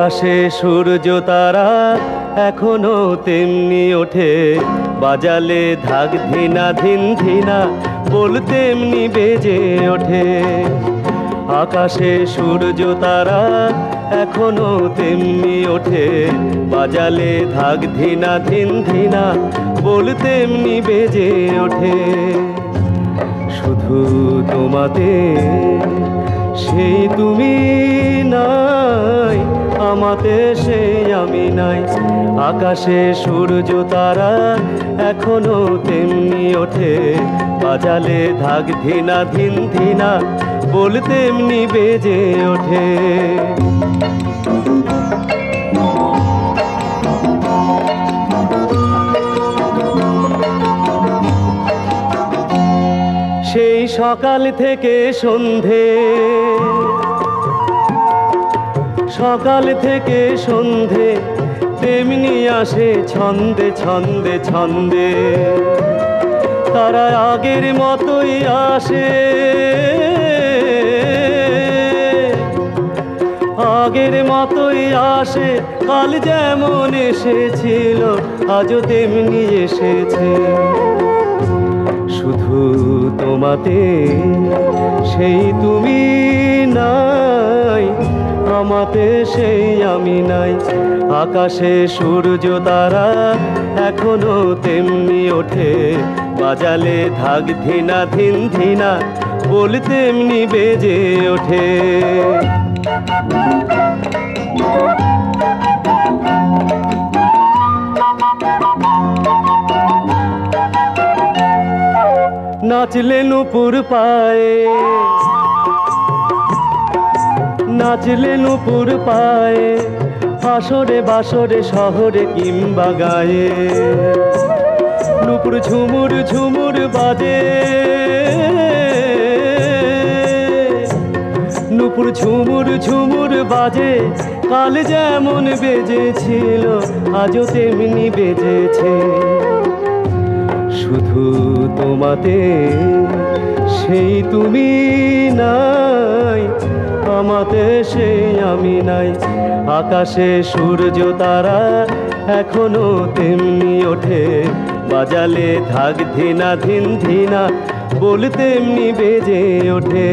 আকাশে সূর্য তারা এখনো তেমনি ওঠে, বাজালে ধাক ধিনা ধিন ধিনা বল তেমনি বেজে ওঠে। আকাশে সূর্য তারা এখনো তেমনি ওঠে, বাজালে ধাক ধিনা ধিন ধিনা বল তেমনি বেজে ওঠে। শুধু তোমাতে সেই তুমি নাই, আমাতে সেই আমি নাই। আকাশে সূর্য তারা এখনো তেমনি ওঠে, বাজালে ধাক ধিনা ধিন ধিনা বল তেমনি বেজে ওঠে। সেই সকাল থেকে সন্ধে, সকাল থেকে সন্ধে তেমনি আসে ছন্দে ছন্দে ছন্দে। তারা আগের মতোই আসে, আগের মতোই আসে। কাল যেমন এসেছিল আজও তেমনি এসেছে। শুধু তোমাতে সেই তুমি নাই, আমাতে সেই আমি নাই। আকাশে সূর্য তারা এখনো তেমনি ওঠে, বাজালে ধাক ধিনা ধিন ধিনা বল তেমনি বেজে ওঠে। নাচলে নূপুর পায়ে, নাচলে নূপুর পায়ে, আসরে বাসরে শহরে কিংবা গায়ে। নূপুর ঝুমুর ঝুমুর বাজে, নূপুর ঝুমুর ঝুমুর বাজে। কাল যেমন বেজেছিল আজও তেমনি বেজেছে। শুধু তোমাতে সেই তুমি নাই, আমাতে সেই আমি নাই। আকাশে সূর্য তারা এখনো তেমনি ওঠে, বাজালে ধাক ধিনা ধিন ধিনা বল তেমনি বেজে ওঠে।